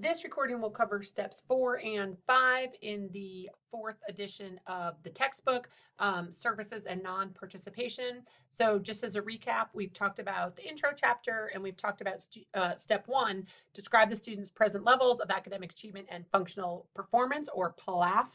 This recording will cover steps 4 and 5 in the 4th edition of the textbook, Services and Non-Participation. So just as a recap, we've talked about the intro chapter and we've talked about step 1, describe the student's present levels of academic achievement and functional performance, or PLAF.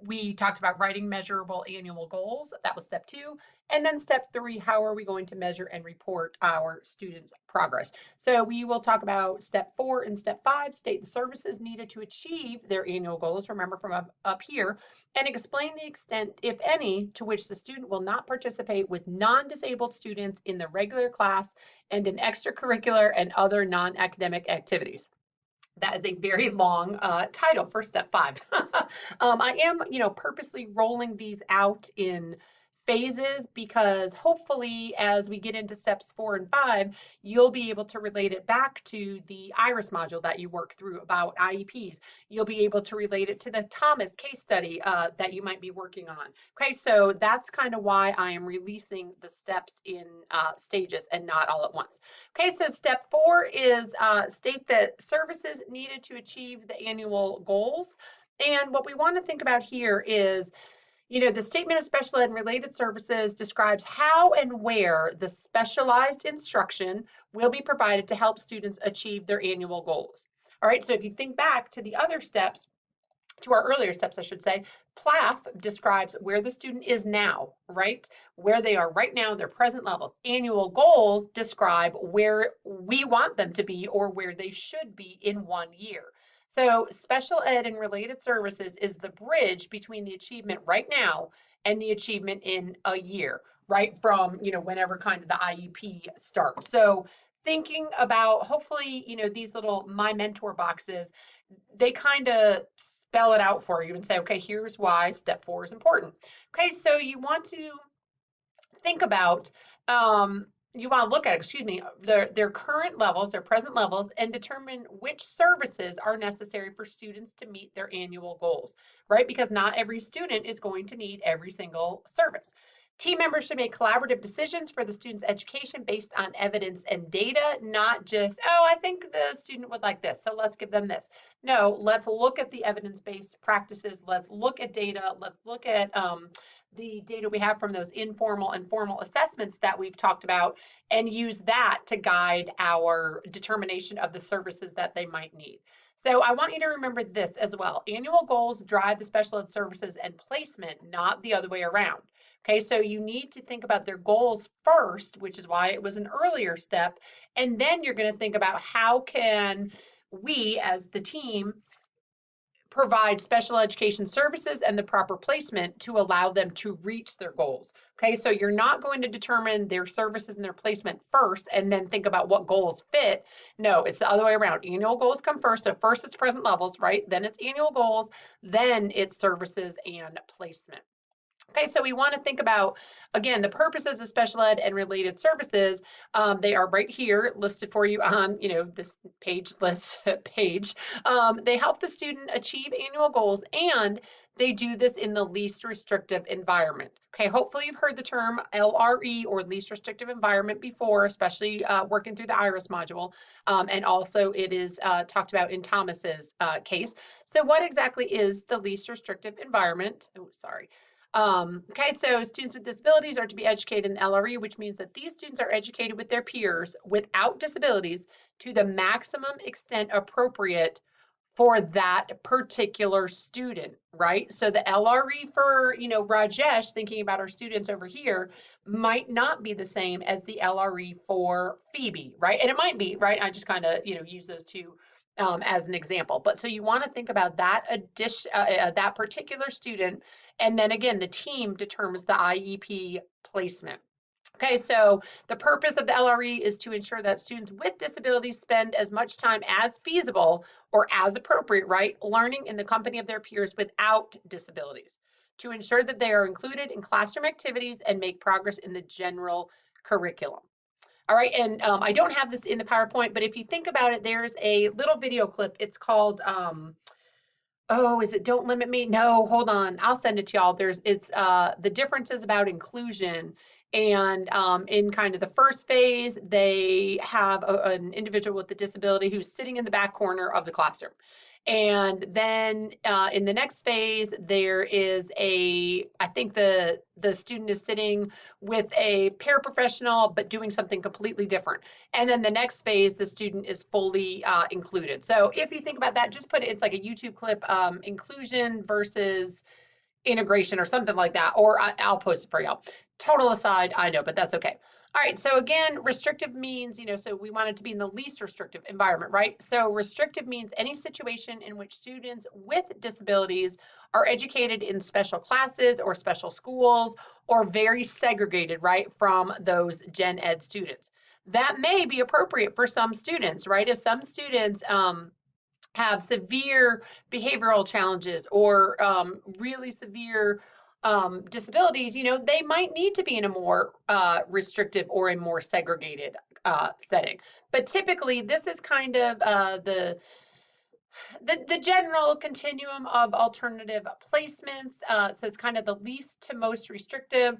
We talked about writing measurable annual goals. That was step 2. And then step 3, how are we going to measure and report our students' progress? So we will talk about step 4 and step 5, state the services needed to achieve their annual goals, remember from up here, and explain the extent, if any, to which the student will not participate with non-disabled students in the regular class and in extracurricular and other non-academic activities. That is a very long title for step 5. I am, purposely rolling these out in phases because hopefully as we get into steps 4 and 5, you'll be able to relate it back to the IRIS module that you work through about IEPs. You'll be able to relate it to the Thomas case study that you might be working on. Okay, so that's kind of why I am releasing the steps in stages and not all at once. Okay, so step 4 is state the services needed to achieve the annual goals. And what we want to think about here is, the statement of special ed and related services describes how and where the specialized instruction will be provided to help students achieve their annual goals. All right, so if you think back to the other steps, to our earlier steps, I should say, PLAF describes where the student is now, right? Where they are right now, their present levels. Annual goals describe where we want them to be or where they should be in 1 year. So special ed and related services is the bridge between the achievement right now and the achievement in a year, right from, whenever kind of the IEP starts. So thinking about, hopefully, these little My Mentor boxes, they kind of spell it out for you and say, okay, here's why step 4 is important. Okay, so you want to think about, you want to look at, their current levels, their present levels, and determine which services are necessary for students to meet their annual goals, right? Because not every student is going to need every single service. Team members should make collaborative decisions for the student's education based on evidence and data, not just, oh, I think the student would like this, so let's give them this. No, let's look at the evidence-based practices. Let's look at data. Let's look at the data we have from those informal and formal assessments that we've talked about and use that to guide our determination of the services that they might need. So I want you to remember this as well. Annual goals drive the special ed services and placement, not the other way around. Okay, so you need to think about their goals first, which is why it was an earlier step. And then you're going to think about how can we as the team provide special education services and the proper placement to allow them to reach their goals. Okay, so you're not going to determine their services and their placement first and then think about what goals fit. No, it's the other way around. Annual goals come first. So first it's present levels, right? Then it's annual goals, then it's services and placement. Okay, so we want to think about, again, the purposes of special ed and related services. They are right here listed for you on, this page list page. They help the student achieve annual goals, and they do this in the least restrictive environment. Okay, hopefully you've heard the term LRE, or least restrictive environment, before, especially working through the IRIS module. And also it is talked about in Thomas's case. So what exactly is the least restrictive environment? Oh, sorry. Okay, so students with disabilities are to be educated in LRE, which means that these students are educated with their peers without disabilities to the maximum extent appropriate for that particular student, right? So the LRE for, Rajesh, thinking about our students over here, might not be the same as the LRE for Phoebe, right? And it might be, right? I just kind of, use those two as an example. But so you want to think about that that particular student, and then again, the team determines the IEP placement. Okay, so the purpose of the LRE is to ensure that students with disabilities spend as much time as feasible or as appropriate, right, learning in the company of their peers without disabilities, to ensure that they are included in classroom activities and make progress in the general curriculum. All right, and I don't have this in the PowerPoint, but if you think about it, there's a little video clip. It's called, oh, is it Don't Limit Me? No, hold on. I'll send it to y'all. It's the differences about inclusion. And in kind of the first phase, they have an individual with a disability who's sitting in the back corner of the classroom. And then in the next phase, there is I think the student is sitting with a paraprofessional, but doing something completely different. And then the next phase, the student is fully included. So if you think about that, just put it's like a YouTube clip, inclusion versus integration or something like that, or I'll post it for y'all. Total aside, I know, but that's okay. All right, so again, restrictive means, so we want it to be in the least restrictive environment, right? So restrictive means any situation in which students with disabilities are educated in special classes or special schools or very segregated, right, from those gen ed students. That may be appropriate for some students, right? If some students have severe behavioral challenges or really severe disabilities, they might need to be in a more restrictive or a more segregated setting. But typically, this is kind of the general continuum of alternative placements. So it's kind of the least to most restrictive.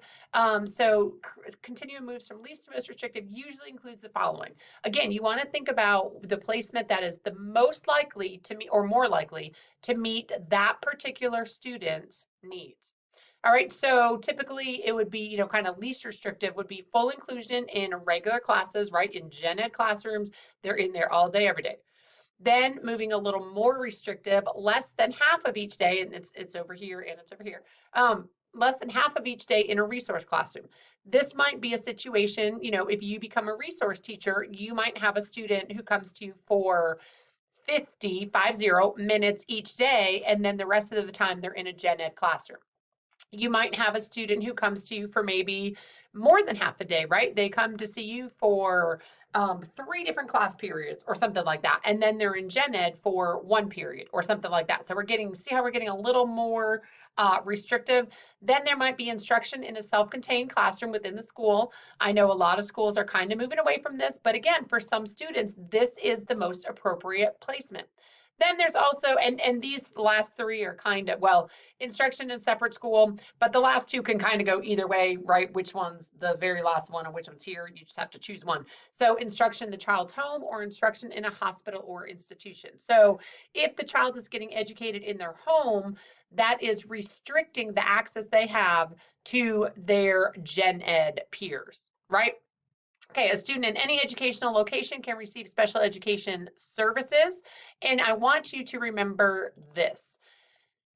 So continuum moves from least to most restrictive usually includes the following. Again, you want to think about the placement that is the most likely to meet or more likely to meet that particular student's needs. All right, so typically it would be, kind of least restrictive would be full inclusion in regular classes, right? In gen ed classrooms, they're in there all day, every day. Then moving a little more restrictive, less than half of each day, and it's over here and it's over here, less than half of each day in a resource classroom. This might be a situation, if you become a resource teacher, you might have a student who comes to you for 50 minutes each day, and then the rest of the time they're in a gen ed classroom. You might have a student who comes to you for maybe more than half a day, right? They come to see you for 3 different class periods or something like that. And then they're in gen ed for 1 period or something like that. So see how we're getting a little more restrictive. Then there might be instruction in a self-contained classroom within the school. I know a lot of schools are kind of moving away from this, but again, for some students, this is the most appropriate placement. Then there's also, and these last 3 are kind of, well, instruction in separate school, but the last 2 can kind of go either way, right? Which one's the very last one and which one's here? You just have to choose one. So instruction in the child's home or instruction in a hospital or institution. So if the child is getting educated in their home, that is restricting the access they have to their gen ed peers, right? Okay, a student in any educational location can receive special education services. And I want you to remember this.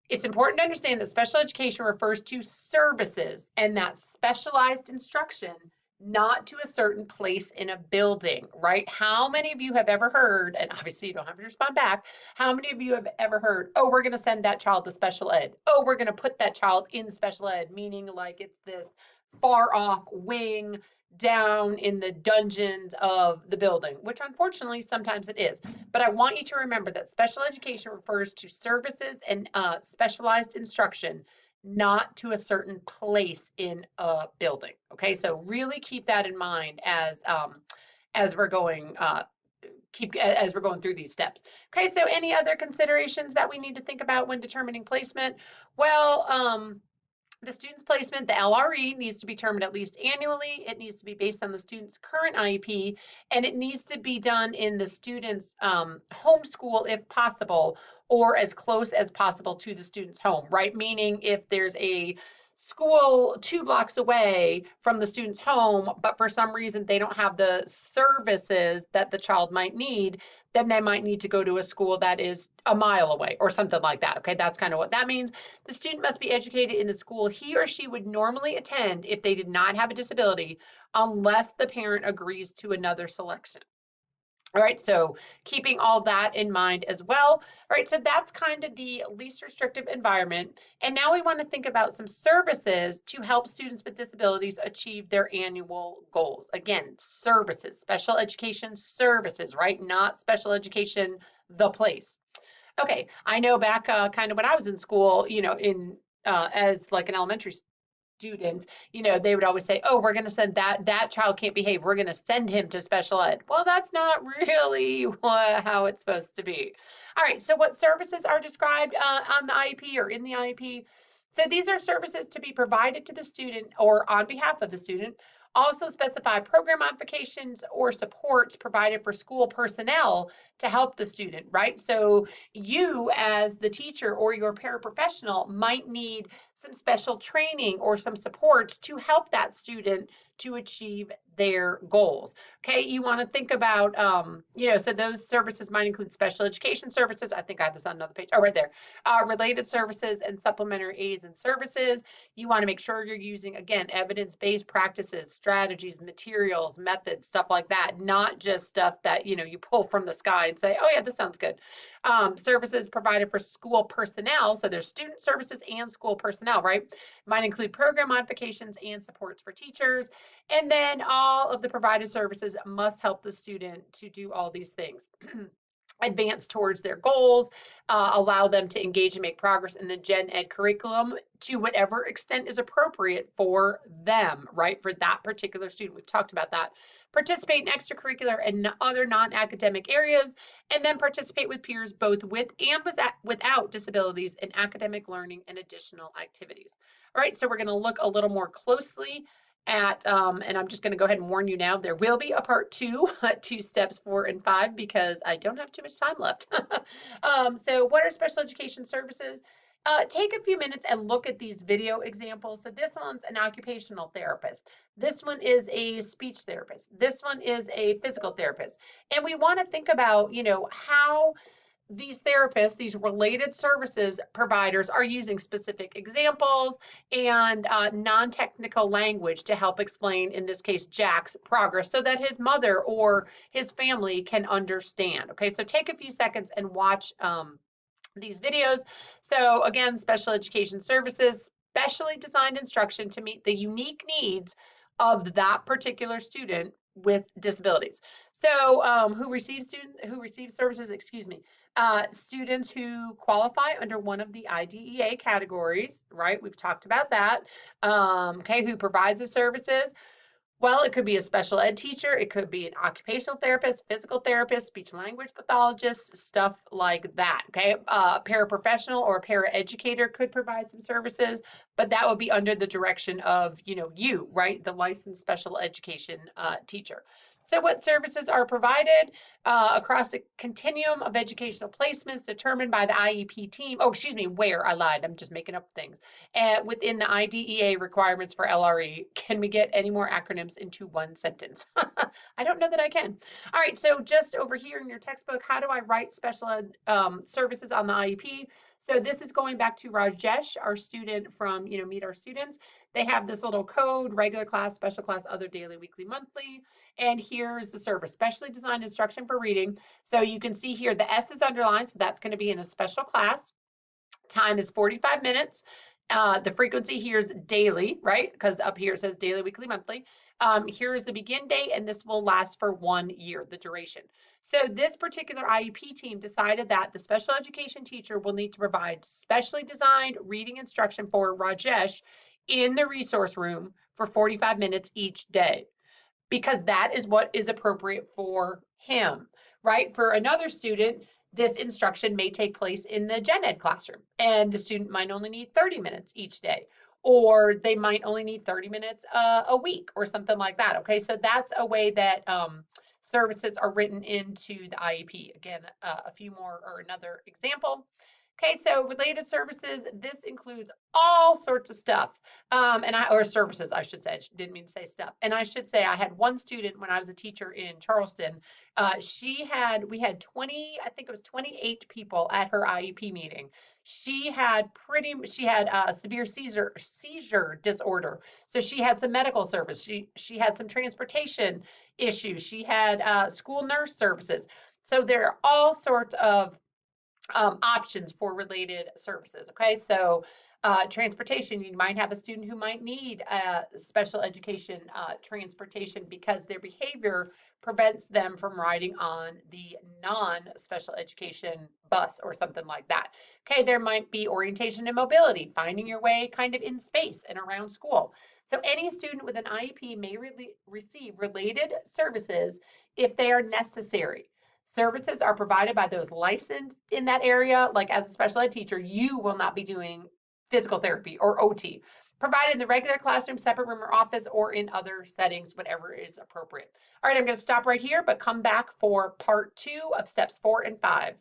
It's important to understand that special education refers to services and that specialized instruction, not to a certain place in a building, right? How many of you have ever heard, and obviously you don't have to respond back, how many of you have ever heard, oh, we're going to send that child to special ed. Oh, we're going to put that child in special ed, meaning like it's this far off wing down in the dungeons of the building, which unfortunately sometimes it is. But I want you to remember that special education refers to services and specialized instruction, not to a certain place in a building. Okay, so really keep that in mind as we're going as we're going through these steps. Okay, so any other considerations that we need to think about when determining placement? Well, the student's placement, the LRE, needs to be determined at least annually. It needs to be based on the student's current IEP, and it needs to be done in the student's home school if possible, or as close as possible to the student's home, right? Meaning if there's a school 2 blocks away from the student's home, but for some reason they don't have the services that the child might need, then they might need to go to a school that is a mile away or something like that. Okay, that's kind of what that means. The student must be educated in the school he or she would normally attend if they did not have a disability, unless the parent agrees to another selection. All right, so keeping all that in mind as well. All right, so that's kind of the least restrictive environment. And now we want to think about some services to help students with disabilities achieve their annual goals. Again, services, special education services, right? Not special education, the place. Okay, I know back kind of when I was in school, as like an elementary student, they would always say, oh, we're going to send that child can't behave. We're going to send him to special ed. Well, that's not really how it's supposed to be. All right, so what services are described on the IEP or in the IEP? So these are services to be provided to the student or on behalf of the student. Also specify program modifications or supports provided for school personnel to help the student, right? So you as the teacher or your paraprofessional might need some special training or some supports to help that student to achieve their goals. Okay, you want to think about, so those services might include special education services. I think I have this on another page. Oh, right there. Related services and supplementary aids and services. You want to make sure you're using, again, evidence-based practices, strategies, materials, methods, stuff like that, not just stuff that, you pull from the sky and say, oh yeah, this sounds good. Services provided for school personnel. So there's student services and school personnel, right? Might include program modifications and supports for teachers. And then all of the provided services must help the student to do all these things. Advance towards their goals, allow them to engage and make progress in the gen ed curriculum to whatever extent is appropriate for them, right? For that particular student. We've talked about that. Participate in extracurricular and other non-academic areas, and then participate with peers both with and without disabilities in academic learning and additional activities. All right, so we're going to look a little more closely at, and I'm just going to go ahead and warn you now, there will be a part 2 to steps 4 and 5 because I don't have too much time left. So what are special education services? Take a few minutes and look at these video examples. So this one's an occupational therapist. This one is a speech therapist. This one is a physical therapist. And we want to think about, how these therapists, these related services providers are using specific examples and non-technical language to help explain, in this case, Jack's progress so that his mother or his family can understand. Okay, so take a few seconds and watch these videos. So again, special education services, specially designed instruction to meet the unique needs of that particular student with disabilities. So who receive services, excuse me, students who qualify under one of the IDEA categories, right? We've talked about that. Okay, who provides the services? Well, it could be a special ed teacher, it could be an occupational therapist, physical therapist, speech language pathologist, stuff like that, okay? A paraprofessional or a paraeducator could provide some services, but that would be under the direction of, you, right? The licensed special education teacher. So what services are provided across the continuum of educational placements determined by the IEP team? Oh, excuse me, where? I lied. I'm just making up things. And within the IDEA requirements for LRE. Can we get any more acronyms into one sentence? I don't know that I can. All right, so just over here in your textbook, how do I write special ed services on the IEP? So this is going back to Rajesh, our student from, Meet Our Students. They have this little code, regular class, special class, other, daily, weekly, monthly. And here's the service, specially designed instruction for reading. So you can see here, the S is underlined, so that's going to be in a special class. Time is 45 minutes. The frequency here is daily, right? Because up here it says daily, weekly, monthly. Here is the begin date, and this will last for 1 year, the duration. So this particular IEP team decided that the special education teacher will need to provide specially designed reading instruction for Rajesh in the resource room for 45 minutes each day, because that is what is appropriate for him, right? For another student, this instruction may take place in the gen ed classroom, and the student might only need 30 minutes each day, or they might only need 30 minutes a week or something like that. Okay, so that's a way that services are written into the IEP. Again, a few more or another example. Okay, so related services, this includes all sorts of stuff, or services, I should say. I didn't mean to say stuff. And I should say I had one student when I was a teacher in Charleston. We had 20, I think it was 28 people at her IEP meeting. She had a severe seizure disorder. So she had some medical service. She had some transportation issues. She had school nurse services. So there are all sorts of options for related services. Okay, so transportation, you might have a student who might need special education transportation because their behavior prevents them from riding on the non-special education bus or something like that. Okay, there might be orientation and mobility, finding your way kind of in space and around school. So any student with an IEP may receive related services if they are necessary. Services are provided by those licensed in that area. Like as a special ed teacher, you will not be doing physical therapy or OT, provided in the regular classroom, separate room, or office, or in other settings, whatever is appropriate. All right, I'm going to stop right here, but come back for part 2 of steps 4 and 5.